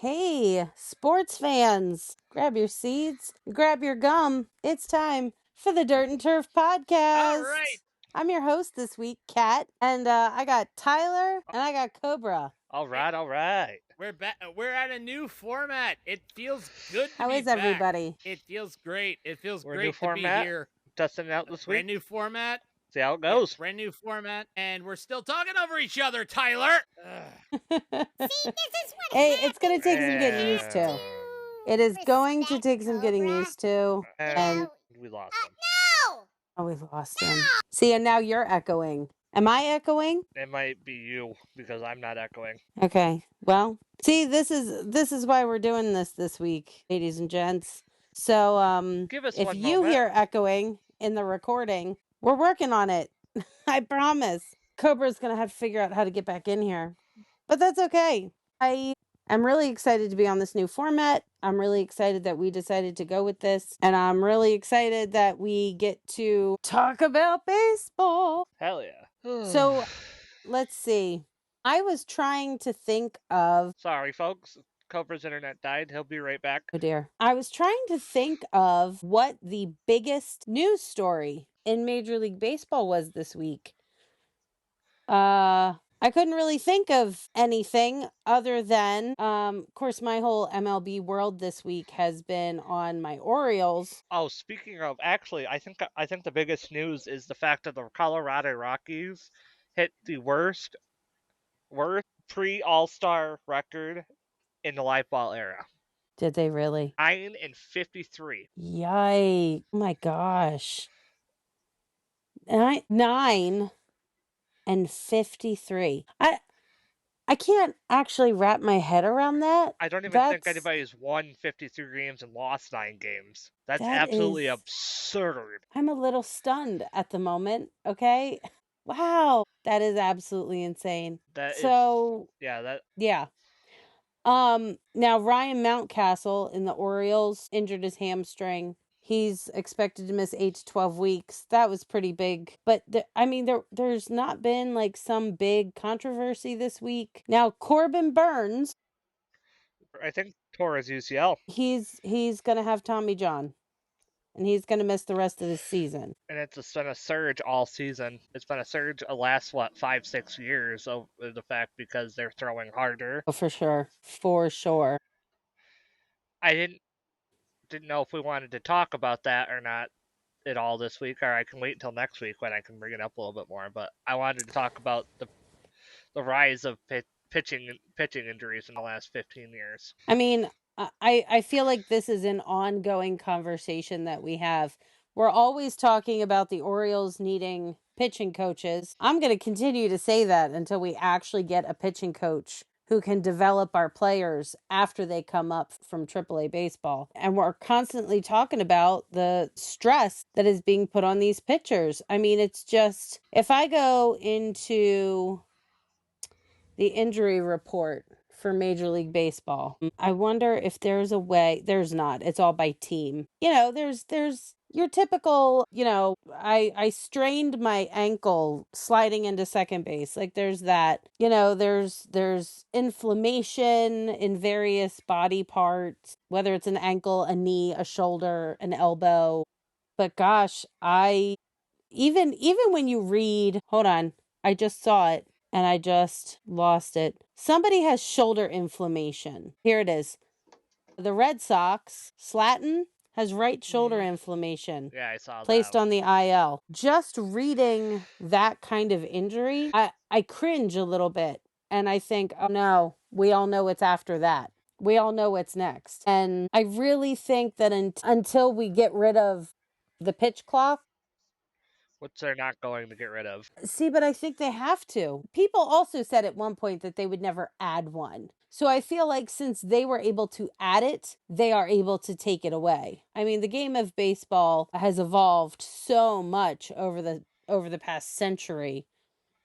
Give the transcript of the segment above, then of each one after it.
Hey, sports fans, grab your seats, grab your gum. It's time for the Dirt and Turf podcast. All right. I'm your host this week, Kat, and I got Tyler and I got Cobra. All right. We're back. We're at a new format. It feels good to How be is back. everybody? It feels great. It feels We're a new great to be format. here. Testing it out this week. Brand new format. See how it goes. Brand new format, and we're still talking over each other, Tyler. Hey, it's going to take some getting used to. It is going to take some getting used to. And we lost him. Oh, we've lost him. See, and now you're echoing. Am I echoing? It might be you because I'm not echoing. Okay. Well, see, this is why we're doing this week, ladies and gents. So, Give us if one you moment. hear echoing in the recording, we're working on it. I promise. Cobra's gonna have to figure out how to get back in here, but that's okay. I'm really excited to be on this new format. I'm really excited that we decided to go with this, and I'm really excited that we get to talk about baseball. Hell yeah. So, let's see. I was trying to think of. Sorry, folks. Cobra's internet died. He'll be right back. Oh dear. I was trying to think of what the biggest news story in Major League Baseball was this week. I couldn't really think of anything other than, of course, my whole MLB world this week has been on my Orioles. Oh, speaking of, actually, I think the biggest news is the fact that the Colorado Rockies hit the worst pre-All-Star record in the live ball era. Did they really? 9-53. Yikes. Oh my gosh. 9-53. I can't actually wrap my head around that. I don't even think anybody's won 53 games and lost 9 games. That's absolutely absurd. I'm a little stunned at the moment, okay? Wow. That is absolutely insane. Yeah. Now Ryan Mountcastle in the Orioles injured his hamstring. He's expected to miss 8 to 12 weeks. That was pretty big. But there's not been like some big controversy this week. Now Corbin Burns, I think tore his UCL. He's gonna have Tommy John, and he's gonna miss the rest of the season. And it's been a surge all season. It's been a surge the last 5-6 years of the fact because they're throwing harder. Oh, for sure. I didn't know if we wanted to talk about that or not at all this week, or I can wait until next week when I can bring it up a little bit more. But I wanted to talk about the rise of pitching injuries in the last 15 years. I mean, I feel like this is an ongoing conversation that we have. We're always talking about the Orioles needing pitching coaches. I'm going to continue to say that until we actually get a pitching coach who can develop our players after they come up from AAA baseball. And we're constantly talking about the stress that is being put on these pitchers. I mean, it's just, if I go into the injury report for Major League Baseball, I wonder if there's a way. There's not. It's all by team. There's your typical, I strained my ankle sliding into second base. Like there's that. There's inflammation in various body parts, whether it's an ankle, a knee, a shoulder, an elbow. But gosh, even when you read, hold on, I just saw it and I just lost it. Somebody has shoulder inflammation. Here it is. The Red Sox, Slatton, has right shoulder inflammation. Yeah, I saw placed that. on the IL. Just reading that kind of injury, I cringe a little bit. And I think, oh no, we all know what's after that. We all know what's next. And I really think that until we get rid of the pitch clock, which they're not going to get rid of. See, but I think they have to. People also said at one point that they would never add one. So I feel like since they were able to add it, they are able to take it away. I mean, the game of baseball has evolved so much over the past century.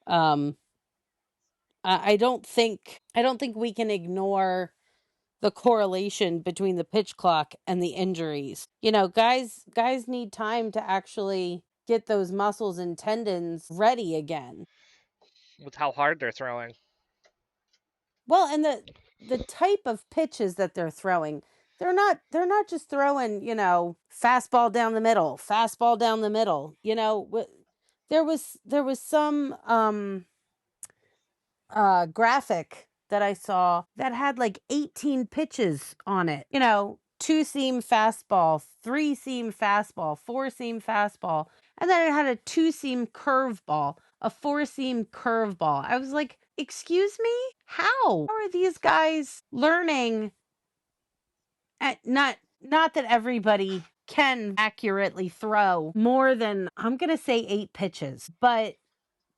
I don't think we can ignore the correlation between the pitch clock and the injuries. Guys need time to actually get those muscles and tendons ready again. With how hard they're throwing. Well, and the type of pitches that they're throwing, they're not just throwing, fastball down the middle, there was some graphic that I saw that had like 18 pitches on it. Two seam fastball, three seam fastball, four seam fastball, and then it had a two seam curveball, a four seam curveball. I was like, excuse me? How are these guys learning? Not that everybody can accurately throw more than, I'm gonna say, 8 pitches, but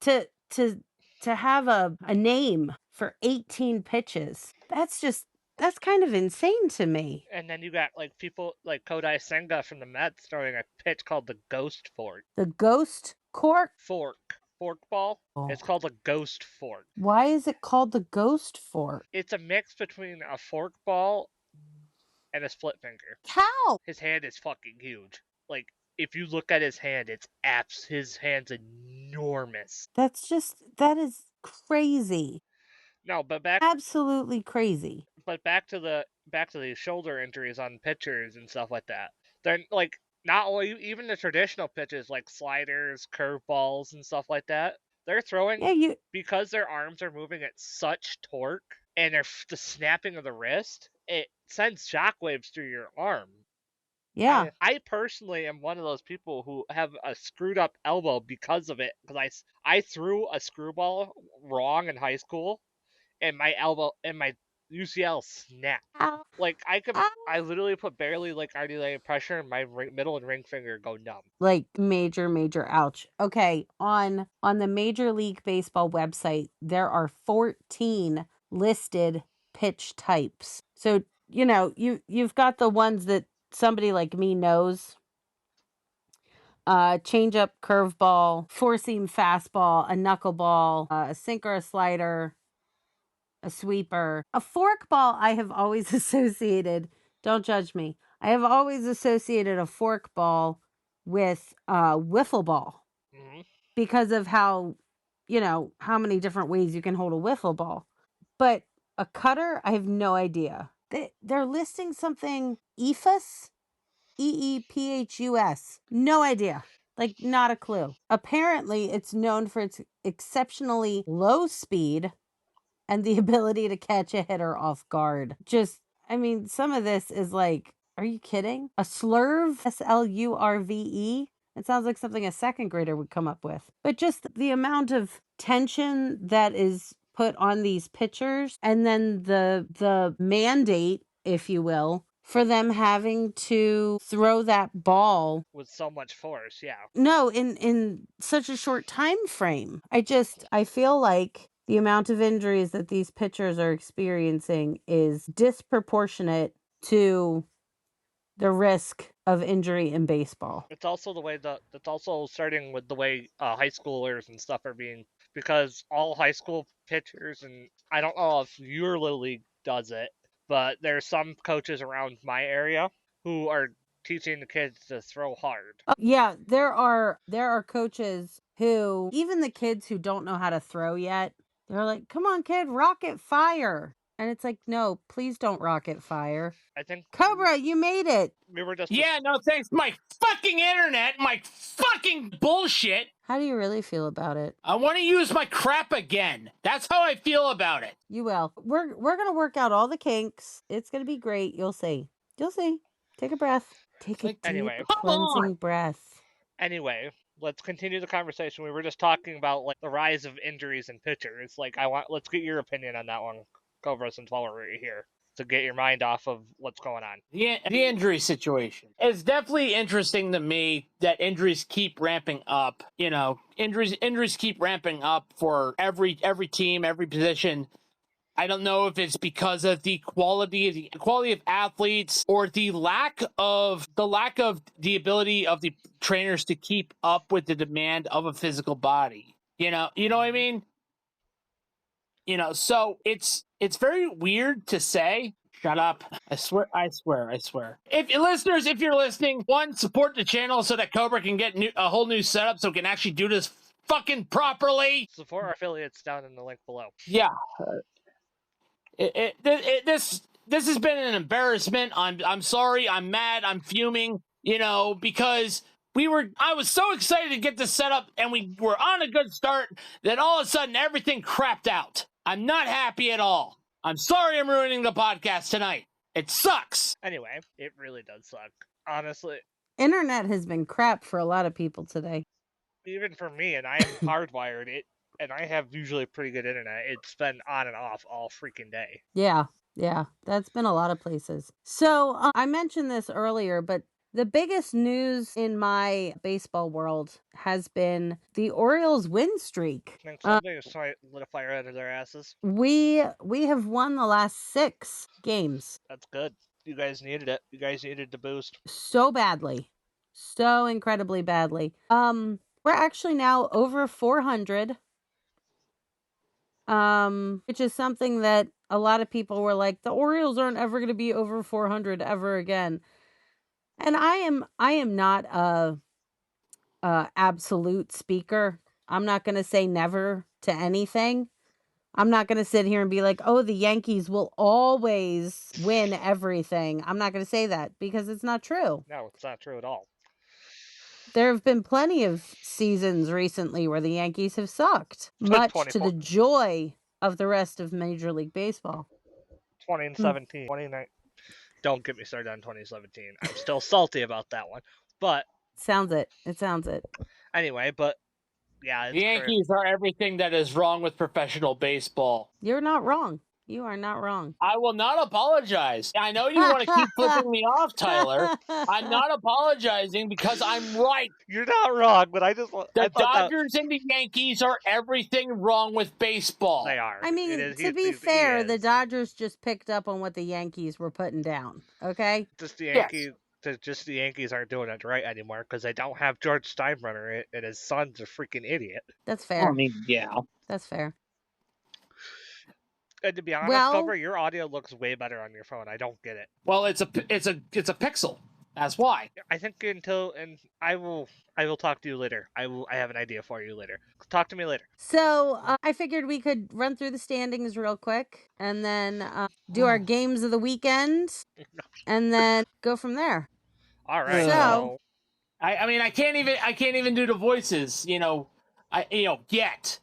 to to to have a name for 18 pitches, that's kind of insane to me. And then you got like people like Kodai Senga from the Mets throwing a pitch called the ghost fork. The ghost cork? Fork ball. It's called a ghost fork. Why is it called the ghost fork? It's a mix between a fork ball and a split finger. How? His hand is fucking huge. Like, if you look at his hand, his hand's enormous. That is crazy. No, but Absolutely crazy. back to the shoulder injuries on pitchers and stuff like that. They're like not only even the traditional pitches like sliders, curveballs, and stuff like that. They're throwing because their arms are moving at such torque and the snapping of the wrist, it sends shockwaves through your arm. Yeah. I personally am one of those people who have a screwed up elbow because of it. Because I threw a screwball wrong in high school, and my elbow and my UCL snapped. Like I literally put barely like any pressure, and my middle and ring finger go numb. Like major ouch. Okay, on the Major League Baseball website, there are 14 listed pitch types. So, you've got the ones that somebody like me knows. Changeup, curveball, four seam fastball, a knuckleball, a sinker, a slider, a sweeper. A forkball I have always associated, don't judge me, I have always associated a forkball with wiffle ball because of how many different ways you can hold a wiffle ball. But a cutter, I have no idea. They're listing something EPHUS, EEPHUS. No idea. Like, not a clue. Apparently, it's known for its exceptionally low speed and the ability to catch a hitter off guard. Some of this is like, are you kidding? A slurve, SLURVE? It sounds like something a second grader would come up with. But just the amount of tension that is put on these pitchers, and then the mandate, if you will, for them having to throw that ball with so much force. Yeah. No, in such a short time frame. I feel like the amount of injuries that these pitchers are experiencing is disproportionate to the risk of injury in baseball. It's also it's also starting with the way high schoolers and stuff are being, because all high school pitchers, and I don't know if your little league does it, but there's some coaches around my area who are teaching the kids to throw hard. Yeah, there are coaches who, even the kids who don't know how to throw yet, they're like, "Come on, kid, rocket fire." And it's like, "No, please don't rocket fire." I think Cobra, you made it. We were just no thanks to my fucking internet, my fucking bullshit. How do you really feel about it? I want to use my crap again. That's how I feel about it. You will. We're going to work out all the kinks. It's going to be great. You'll see. Take a breath. Take a deep cleansing breath. Anyway, let's continue the conversation. We were just talking about like the rise of injuries in pitchers. Like let's get your opinion on that one, Cobra, since while we're here, to get your mind off of what's going on. The injury situation. It's definitely interesting to me that injuries keep ramping up. Injuries keep ramping up for every team, every position. I don't know if it's because of the quality of athletes or the lack of the ability of the trainers to keep up with the demand of a physical body. You know what I mean? So it's very weird to say. Shut up. I swear. If you're listening, one, support the channel so that Cobra can get a whole new setup so we can actually do this fucking properly. Support our affiliates down in the link below. Yeah. This has been an embarrassment. I'm sorry. I'm mad. I'm fuming. Because I was so excited to get this set up, and we were on a good start. Then all of a sudden, everything crapped out. I'm not happy at all. I'm sorry. I'm ruining the podcast tonight. It sucks. Anyway, it really does suck. Honestly, Internet has been crap for a lot of people today. even for me, and I am hardwired it, and I have usually pretty good internet. It's been on and off all freaking day. Yeah, that's been a lot of places. So I mentioned this earlier, but the biggest news in my baseball world has been the Orioles win streak. I think somebody was trying to lit a fire under their asses. We have won the last 6 games. That's good. You guys needed it. You guys needed the boost so badly, so incredibly badly. We're actually now over 400. Which is something that a lot of people were like, the Orioles aren't ever going to be over 400 ever again. And I am not a absolute speaker. I'm not going to say never to anything. I'm not going to sit here and be like, oh, the Yankees will always win everything. I'm not going to say that because it's not true. No, it's not true at all. There have been plenty of seasons recently where the Yankees have sucked, much to the joy of the rest of Major League Baseball. 2017, 29. Don't get me started on 2017. I'm still salty about that one. But it sounds it. Anyway, but yeah, the Yankees are everything that is wrong with professional baseball. You're not wrong. You are not wrong. I will not apologize. I know you want to keep flipping me off, Tyler. I'm not apologizing because I'm right. You're not wrong, but I just want the Dodgers and the Yankees are everything wrong with baseball. They are. I mean, to be fair, the Dodgers just picked up on what the Yankees were putting down. Okay, just the Yankees. Yes. Just the Yankees aren't doing it right anymore because they don't have George Steinbrenner, and his son's a freaking idiot. That's fair. I mean, yeah, that's fair. And to be honest, Cobra, your audio looks way better on your phone. I don't get it. Well, it's a Pixel. That's why. I think I will talk to you later. I have an idea for you later. Talk to me later. So I figured we could run through the standings real quick and then do our games of the weekend and then go from there. All right. So I mean I can't even do the voices. Yet.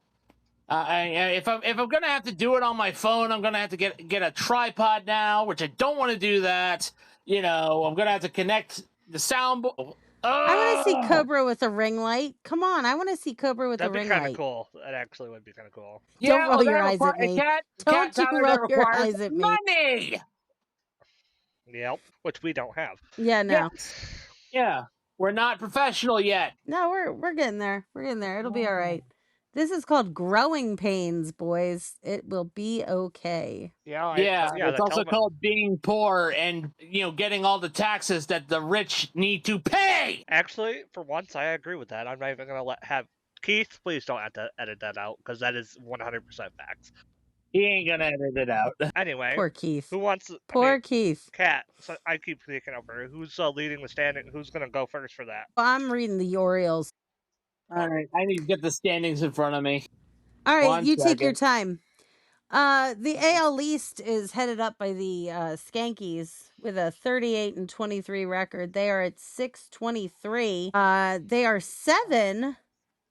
If I'm gonna have to do it on my phone, I'm gonna have to get a tripod now, which I don't want to do that. I'm gonna have to connect the soundboard. I want to see Cobra with a ring light. Come on, I want to see Cobra with a ring light. That'd be kind of cool. That actually would be kind of cool. Don't roll your eyes at me. Don't you roll your eyes at me. Money. Yep, which we don't have. Yeah, no. Yes. Yeah, we're not professional yet. No, we're getting there. We're getting there. It'll be all right. This is called growing pains, boys. It will be okay. Yeah, it's also called being poor and, getting all the taxes that the rich need to pay. Actually, for once, I agree with that. I'm not even going to have Keith, please don't have to edit that out because that is 100% facts. He ain't going to edit it out. Anyway. Poor Keith. Who wants... Keith. Kat, so I keep taking over. Who's leading the standing? Who's going to go first for that? Well, I'm reading the Orioles. All right, I need to get the standings in front of me. All right, you take your time. The AL East is headed up by the Skankies with a 38-23 record. They are at 623. They are 7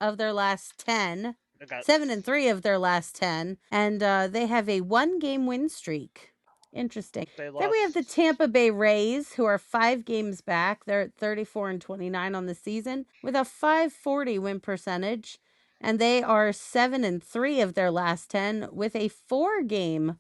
of their last 10. 7-3 of their last 10, and they have a 1-game win streak. Interesting. Then we have the Tampa Bay Rays, who are 5 games back. They're at 34-29 on the season with a 540 win percentage. And they are 7-3 of their last 10 with a 4-game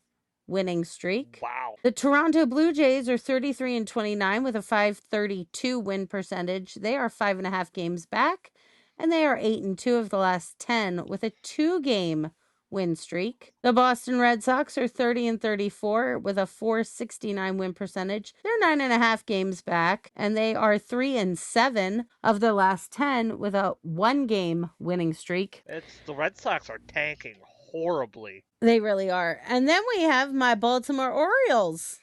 winning streak. Wow. The Toronto Blue Jays are 33-29 with a 532 win percentage. They are 5.5 games back. And they are 8-2 of the last 10 with a 2-game win streak. The Boston Red Sox are 30-34 with a 469 win percentage. They're 9.5 games back, and they are 3-7 of the last 10 with a 1-game winning streak. The Red Sox are tanking horribly. They really are. And then we have my Baltimore Orioles,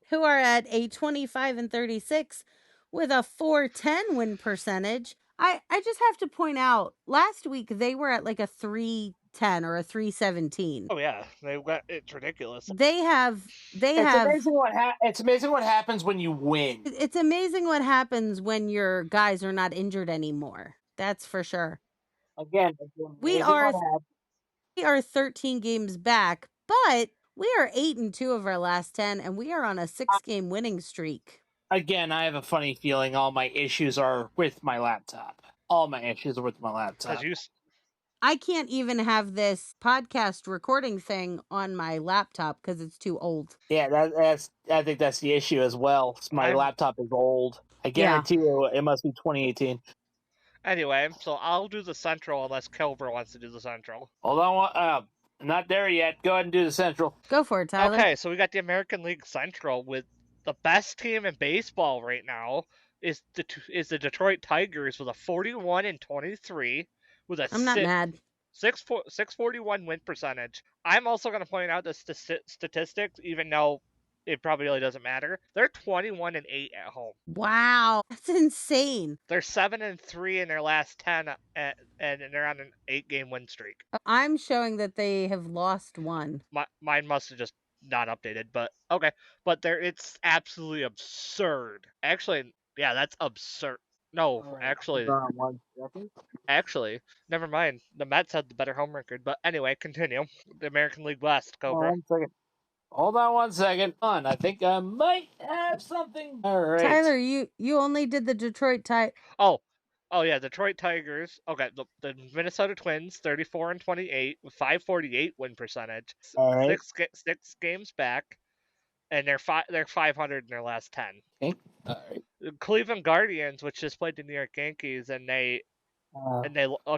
who are at a 25-36 with a 410 win percentage. I just have to point out, last week they were at like a 310 310 or a 317. Oh yeah, it's ridiculous. It's amazing what happens when you win. It's amazing what happens when your guys are not injured anymore. That's for sure. Again, We are 13 games back, but we are 8-2 of our last 10, and we are on a 6-game winning streak. Again, I have a funny feeling all my issues are with my laptop. All my issues are with my laptop. I can't even have this podcast recording thing on my laptop because it's too old. Yeah, I think that's the issue as well. My laptop is old. I guarantee you it must be 2018. Anyway, so I'll do the Central unless Kilver wants to do the Central. Hold on, not there yet. Go ahead and do the Central. Go for it, Tyler. Okay, so we got the American League Central with the best team in baseball right now is the Detroit Tigers with a 41-23 with a I'm not mad. 641 win percentage. I'm also going to point out the statistics, even though it probably really doesn't matter. They're 21-8 at home. Wow, that's insane. They're 7-3 in their last 10, and they're on an 8-game win streak. I'm showing that they have lost one. Mine must have just not updated, but okay. But it's absolutely absurd. Actually, yeah, that's absurd. No, actually, never mind. The Mets had the better home record, but anyway, continue. The American League West, Cobra. Hold on one second. I think I might have something. All right, Tyler, you only did the Detroit Tigers. Oh yeah, Detroit Tigers. Okay, the Minnesota Twins, 34-28 with 548 win percentage. All right. Six games back, and they're 500 in their last 10. Okay. All right. The Cleveland Guardians, which just played the New York Yankees, and they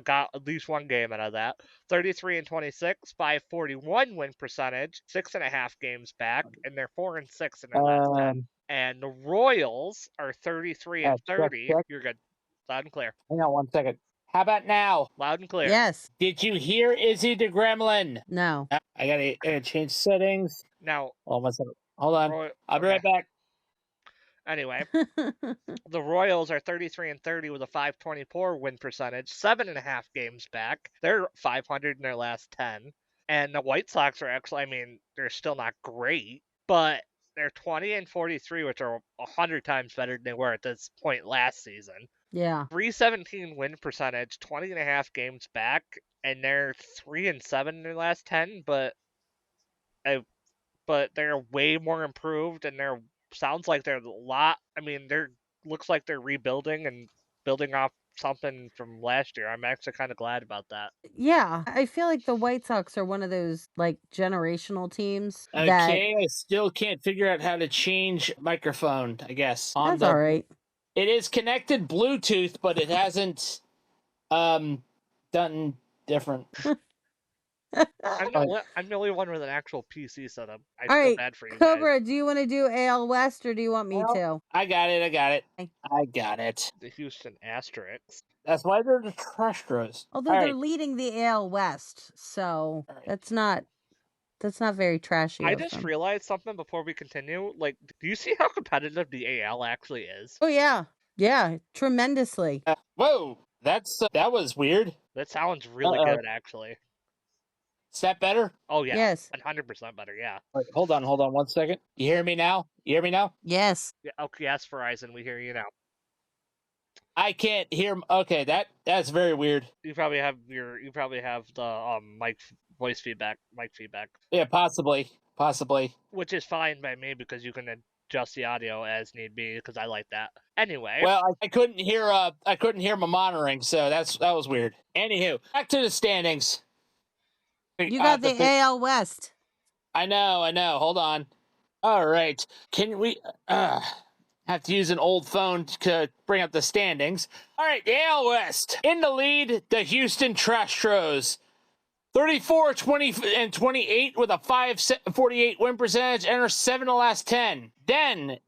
got at least one game out of that. 33-26, 541 win percentage, 6.5 games back, and they're 4-6 in their last 10. And the Royals are 33-30. You're good. Loud and clear. Hang on one second. How about now? Loud and clear. Yes. Did you hear Izzy the Gremlin? No. I gotta change settings. Now. Hold on. I'll be right back. Anyway, the Royals are 33-30 with a 524 win percentage, 7.5 games back. They're 500 in their last 10. And the White Sox are actually, they're still not great, but they're 20-43, which are 100 times better than they were at this point last season. Yeah. 317 win percentage, 20.5 games back, and they're 3-7 in their last 10, but they're way more improved, and sounds like they're a lot. Looks like they're rebuilding and building off something from last year. I'm actually kind of glad about that. Yeah, I feel like the White Sox are one of those generational teams. Okay, I still can't figure out how to change microphone. I guess that's all right. It is connected Bluetooth, but it hasn't done different. I'm the only one with an actual PC setup. I feel bad for you Cobra, guys. do you want to do AL West or do you want me to? I got it. The Houston Asterix. That's why they're the Astros. Although they're leading the AL West, so that's not very trashy. I just realized something before we continue. Do you see how competitive the AL actually is? Oh yeah, tremendously. Whoa, that was weird. That sounds really good, actually. Is that better? Oh yeah. Yes. 100% better. Yeah. Wait, hold on 1 second. You hear me now? Yes. Yeah. Okay. Yes, Verizon, we hear you now. I can't hear. Okay, that's very weird. You probably have the mic feedback. Yeah, possibly. Which is fine by me because you can adjust the audio as need be because I like that. Anyway. Well, I couldn't hear my monitoring, so that was weird. Anywho, back to the standings. You got the AL West. I know. Hold on. All right. Can we have to use an old phone to bring up the standings? All right, the AL West. In the lead, the Houston Astros. 34-20-28 with a 548 win percentage and are 7 of the last 10. Then,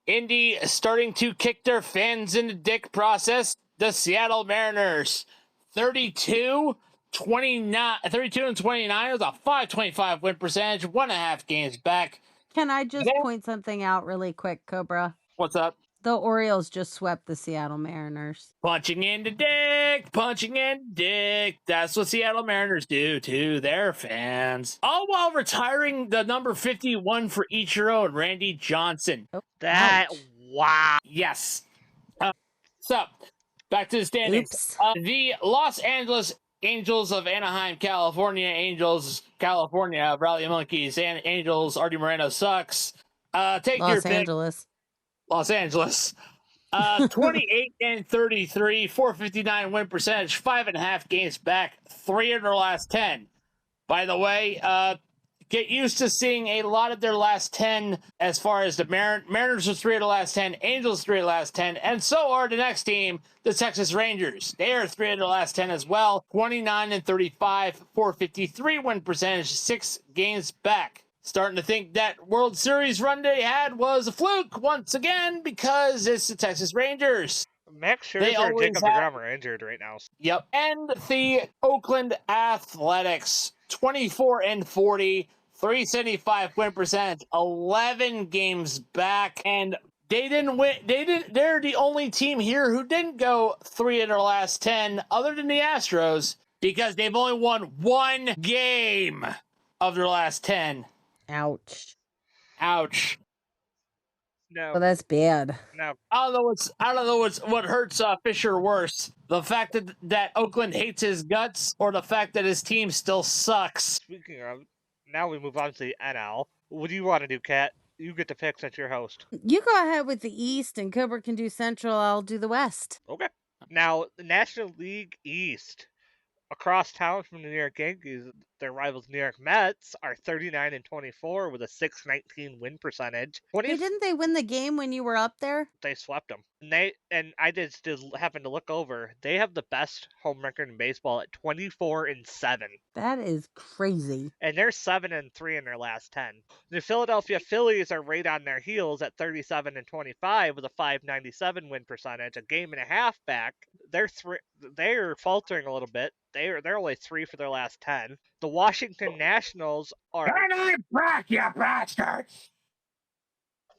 Indy starting to kick their fans in the dick process. The Seattle Mariners. 32-29 with a 525 win percentage, 1.5 games back. Can I just point something out really quick, Cobra? What's up? The Orioles just swept the Seattle Mariners. Punching in the dick, punching in the dick. That's what Seattle Mariners do to their fans. All while retiring the number 51 for Ichiro and Randy Johnson. Oh, That, ouch. wow. Yes. So, back to the standings. Oops. The Los Angeles Angels of Anaheim, California, Angels, California, Rally Monkeys, and Angels, Artie Moreno sucks. Take your Los pick. Angeles. Los Angeles. 28 and 33, 459 win percentage, 5.5 games back, 3 in their last 10. By the way, get used to seeing a lot of their last 10 as far as the Mariners are 3 of the last 10, Angels 3 of the last 10, and so are the next team, the Texas Rangers. They are 3 of the last 10 as well, 29 and 35, 453 win percentage, 6 games back. Starting to think that World Series run they had was a fluke once again because it's the Texas Rangers. Max They Scherzer and always Jacob have- DeGrom are injured right now. Yep. And the Oakland Athletics, 24 and 40, 375 win percentage, 11 games back, and they didn't win. They're the only team here who didn't go 3 in their last 10, other than the Astros, because they've only won 1 game of their last 10. Ouch. Ouch. No, Well, that's bad. no. I don't know what hurts Fisher worse. The fact that Oakland hates his guts, or the fact that his team still sucks. Speaking of, now we move on to the NL. What do you want to do, Kat? You get to pick since you're host. You go ahead with the East, and Cobra can do Central. I'll do the West. Okay. Now, the National League East. Across town from the New York Yankees, their rivals New York Mets are 39 and 24 with a 619 win percentage. Hey, didn't they win the game when you were up there? They swept them. And I just happened to look over. They have the best home record in baseball at 24 and 7. That is crazy. And they're 7 and 3 in their last 10. The Philadelphia Phillies are right on their heels at 37 and 25 with a 597 win percentage, a game and a half back. They're faltering a little bit. They're only 3 for their last 10. The Washington Nationals are. Turn it back, you bastards!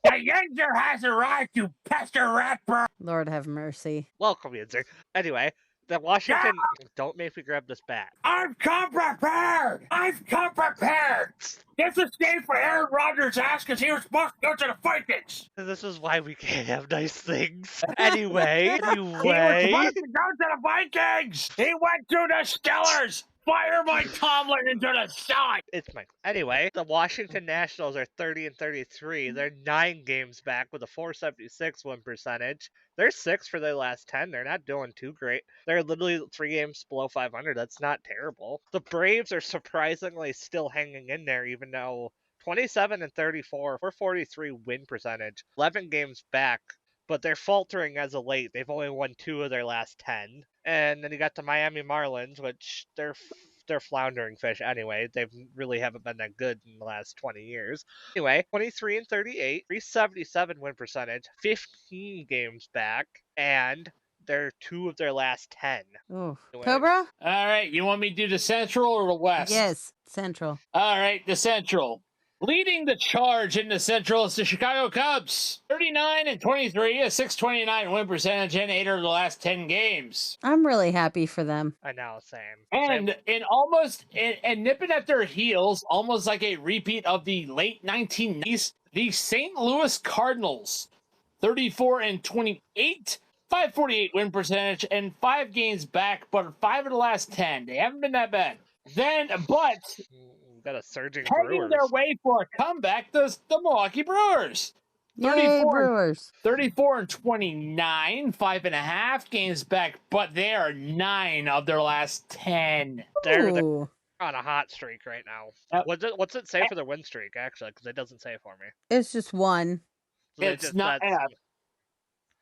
The Yinzer has a right to pester Ratburn! Lord have mercy. Welcome, Yinzer. Anyway, the Washington. Don't make me grab this bat. I've come prepared! I've come prepared! This is Steve for Aaron Rodgers' ass because he was supposed to go to the Vikings! This is why we can't have nice things. Anyway. He was supposed to go to the Vikings! He went to the Steelers! Fire Mike Tomlin into the side! It's Mike. Anyway, the Washington Nationals are 30 and 33. They're 9 games back with a 476 win percentage. They're 6 for their last 10. They're not doing too great. They're literally 3 games below 500. That's not terrible. The Braves are surprisingly still hanging in there, even though 27 and 34, 443 win percentage, 11 games back. But they're faltering as of late. They've only won 2 of their last 10. And then you got the Miami Marlins, which they're floundering fish anyway. They really haven't been that good in the last 20 years. Anyway, 23 and 38, 377 win percentage, 15 games back, and they're 2 of their last 10. Oh, Anyway. Cobra? All right, you want me to do the Central or the West? Yes, Central. All right, the Central. Leading the charge in the Central is the Chicago Cubs. 39 and 23, a 629 win percentage in 8 of the last 10 games. I'm really happy for them. I know, same. And and nipping at their heels, almost like a repeat of the late 1990s, the St. Louis Cardinals. 34 and 28, 548 win percentage, and 5 games back, but 5 of the last 10. They haven't been that bad. But got a surging pegging Brewers. their way for a comeback, the Milwaukee Brewers. Yay, Brewers. 34 and 29, 5.5 games back, but they are 9 of their last 10. They're Ooh, on a hot streak right now. Yep. What's it say for their win streak, actually? Because it doesn't say for me. it's just one. So It's not.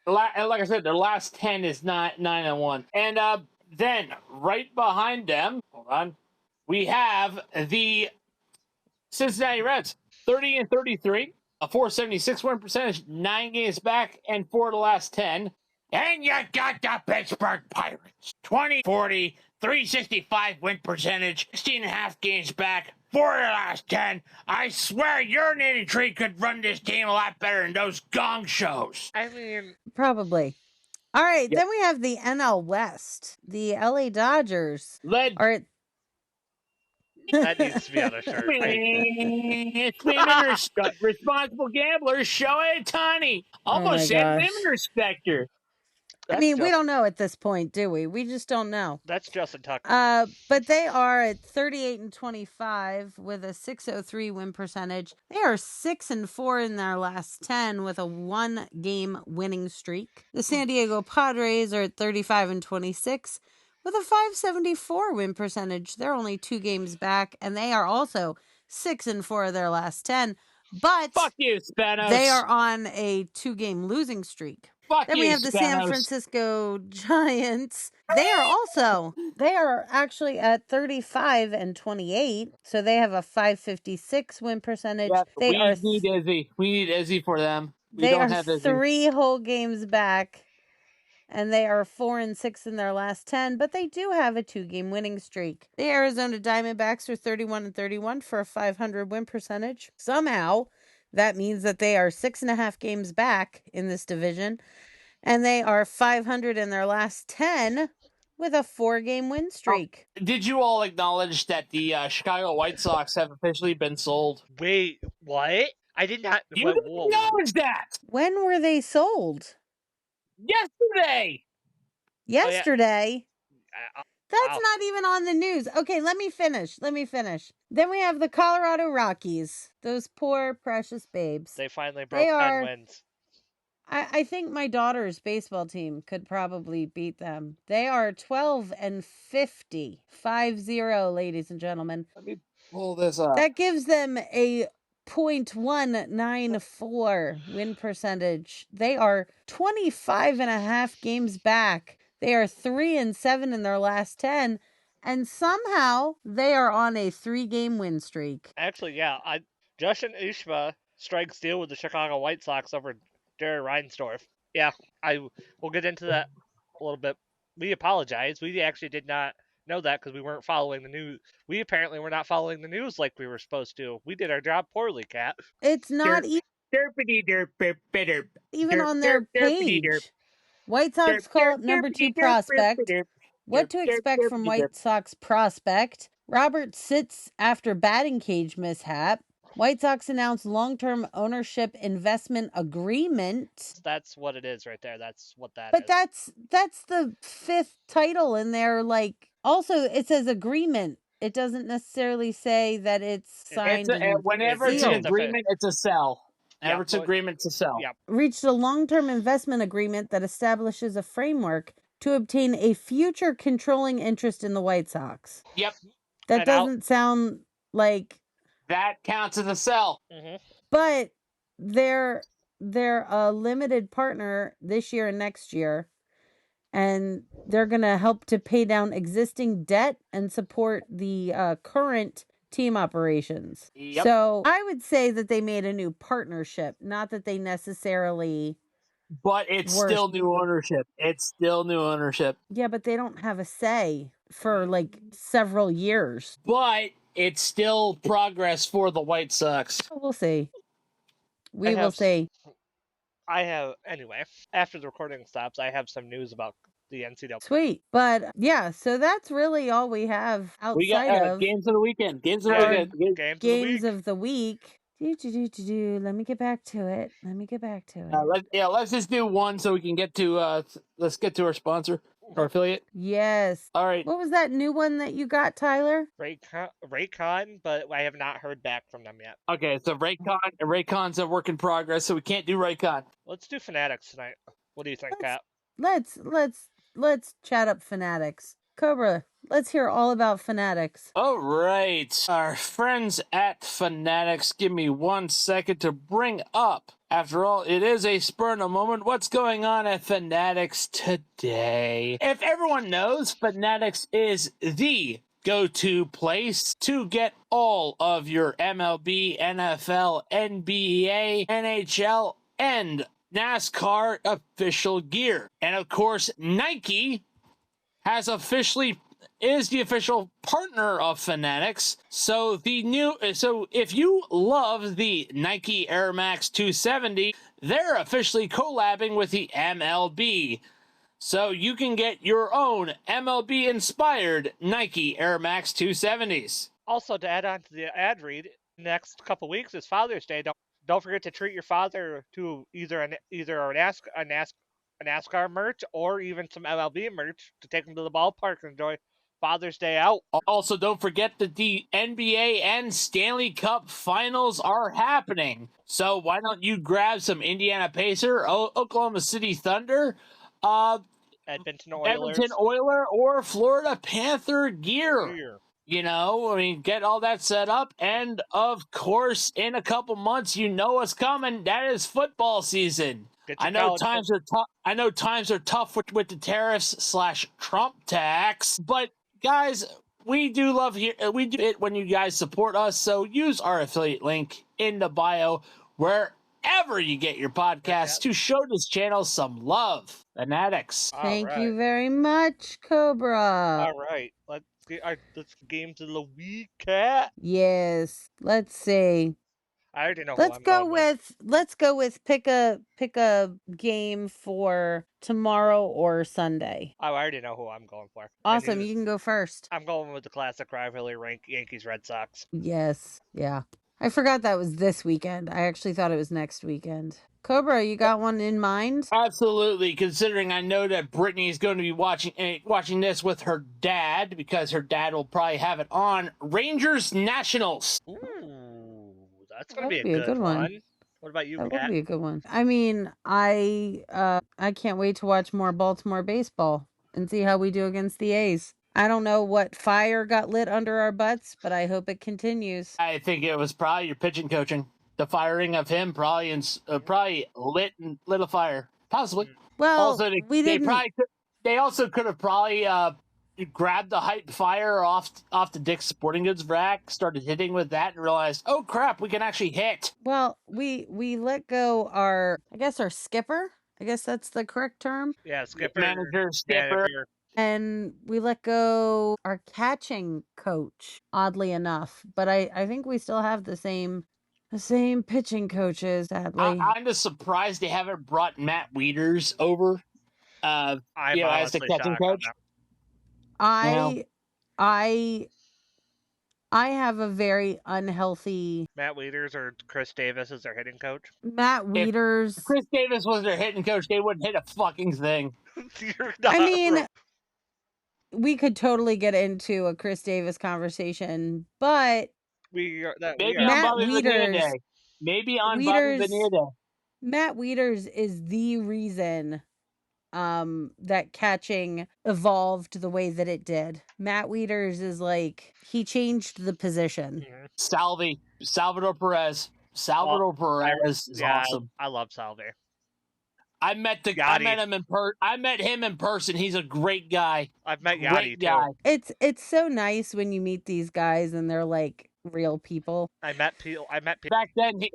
Like I said, their last 10 is not 9 and 1. And then right behind them, hold on, we have the Cincinnati Reds, 30 and 33, a 476 win percentage, 9 games back, and 4 of the last 10. And you got the Pittsburgh Pirates, 20, 40, 365 win percentage, 16.5 games back, 4 of the last 10. I swear your nitty tree could run this team a lot better than those gong shows. I mean, Probably. All right, Yep. then we have the NL West. The LA Dodgers Led are at that needs to be on a shirt. Responsible gamblers, Shohei Ohtani. Oh my Almost said gosh. women respecter. I mean, we don't know at this point, do we? We just don't know. That's Justin Tucker. But they are at 38-25 with a 603 win percentage. They are 6-4 in their last 10 with a 1-game winning streak. The San Diego Padres are at 35-26 with a 574 win percentage. They're only 2 games back, and they are also 6-4 of their last 10. But Fuck you, Spanos. they are on a 2-game losing streak. Fuck Then you, we have the San Spanos. Francisco Giants. They are actually at 35-28, so they have a 556 win percentage. Yep, They we need Izzy. We need Izzy for them. We don't have Izzy. 3 whole games back, and they are 4-6 in their last 10, but they do have a 2-game winning streak. The Arizona Diamondbacks are 31-31 for a 500 win percentage. Somehow, that means that they are 6.5 games back in this division, and they are 500 in their last 10 with a 4-game win streak. Did you all acknowledge that the Chicago White Sox have officially been sold? Wait, what? I did not. You didn't acknowledge that! When were they sold? Yesterday! Yesterday? That's wow. not even on the news. Okay, let me finish. Then we have the Colorado Rockies. Those poor, precious babes. They finally broke 10 wins. I think my daughter's baseball team could probably beat them. They are 12-50. 5-0, ladies and gentlemen. Let me pull this up. That gives them a .194 win percentage. They are 25.5 games back. They are 3-7 in their last 10, and somehow they are on a 3-game win streak. Actually, yeah, Justin Ishba strikes deal with the Chicago White Sox over Jerry Reinsdorf. Yeah, we'll get into that a little bit. We apologize. We actually did not know that because we weren't following the news. We apparently were not following the news like we were supposed to. We did our job poorly, Kat. It's not even on their page. White Sox call up number 2 prospect. What to expect from White Sox prospect? Robert sits after batting cage mishap. White Sox announced long-term ownership investment agreement. That's what it is right there. That's what that but is. that's the 5th title in there. Like, also it says agreement. It doesn't necessarily say that it's signed. Whenever it's an agreement, it's a sell. Whenever it's agreement to sell. Yep. Reached a long-term investment agreement that establishes a framework to obtain a future controlling interest in the White Sox. Yep. That doesn't sound like... That counts as a sell. Mm-hmm. But they're a limited partner this year and next year, and they're going to help to pay down existing debt and support the current team operations. Yep. So I would say that they made a new partnership, not that they necessarily... But it's still new ownership. Yeah, but they don't have a say for like several years. But it's still progress for the White Sox. We'll see. We will see. Anyway, after the recording stops, I have some news about the NCAA. Sweet. But yeah, so that's really all we have outside of games of the weekend. Games of the week. Let me get back to it. Let's just do one so we can get to let's get to our sponsor, our affiliate. Yes. All right. What was that new one that you got, Tyler? Raycon, but I have not heard back from them yet. Okay, so Raycon's a work in progress, so we can't do Raycon. Let's do Fanatics tonight. What do you think, Kat? Let's chat up Fanatics. Cobra, let's hear all about Fanatics. All right. Our friends at Fanatics, give me 1 second to bring up. After all, it is a spur in a moment. What's going on at Fanatics today? If everyone knows, Fanatics is the go-to place to get all of your MLB, NFL, NBA, NHL, and NASCAR official gear. And of course, Nike has officially is the official partner of Fanatics. So if you love the Nike Air Max 270, they're officially collabing with the MLB. So you can get your own MLB inspired Nike Air Max 270s. Also, to add on to the ad read, next couple weeks is Father's Day. Don't forget to treat your father to either a NASCAR merch or even some MLB merch to take him to the ballpark and enjoy Father's Day out. Also, don't forget that the NBA and Stanley Cup finals are happening. So why don't you grab some Indiana Pacer, Oklahoma City Thunder, Edmonton Oilers, Edmonton Oiler, or Florida Panther gear. You know, I mean, get all that set up. And of course, in a couple months, you know what's coming. That is football season. I know times are tough. I know times are tough with the tariffs / Trump tax, but guys, we do love here. We do it when you guys support us. So use our affiliate link in the bio wherever you get your podcasts to show this channel some love. Fanatics. Thank you very much, Cobra. All right, let's games of the week, Cat. Yes. Let's see. I already know. Let's go with pick a game for tomorrow or Sunday. I already know who I'm going for. Awesome, you can go first. I'm going with the classic rivalry, Yankees Red Sox. Yes, yeah. I forgot that was this weekend. I actually thought it was next weekend. Cobra, you got one in mind? Absolutely, considering I know that Brittany is going to be watching this with her dad, because her dad will probably have it on. Rangers Nationals. Ooh, that's going to be a good one. What about you, Kat? That would be a good one. I mean, I can't wait to watch more Baltimore baseball and see how we do against the A's. I don't know what fire got lit under our butts, but I hope it continues. I think it was probably your pitching coaching. The firing of him probably lit a fire. Possibly. Well, also, we didn't. They also could have probably grabbed the hype fire off the Dick's Sporting Goods rack, started hitting with that, and realized, oh crap, we can actually hit. Well, we let go our skipper. I guess that's the correct term. Yeah, skipper. Skipper. And we let go our catching coach, oddly enough. But I think we still have the same pitching coaches, sadly. I'm just surprised they haven't brought Matt Wieters over as the catching coach. I have a very unhealthy... Matt Wieters or Chris Davis as their hitting coach? Matt Wieters... If Chris Davis was their hitting coach, they wouldn't hit a fucking thing. I mean, we could totally get into a Chris Davis conversation, but... Maybe on Bobby Veneer Day. Maybe on Bobby Veneer Day. Matt Wieters is the reason that catching evolved the way that it did. Matt Wieters is like, he changed the position. Salvador Perez. Perez is awesome. I love Salve. I met him in person. He's a great guy. I've met Yachty too. It's so nice when you meet these guys and they're like real people. I met people.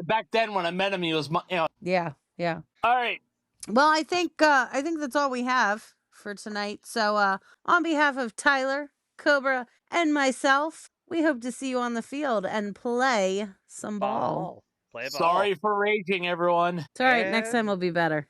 Back then when I met him, he was Yeah. All right. Well, I think that's all we have for tonight. So on behalf of Tyler, Cobra, and myself, we hope to see you on the field and play some ball. Play ball. Sorry for raging, everyone. It's all right. Next time will be better.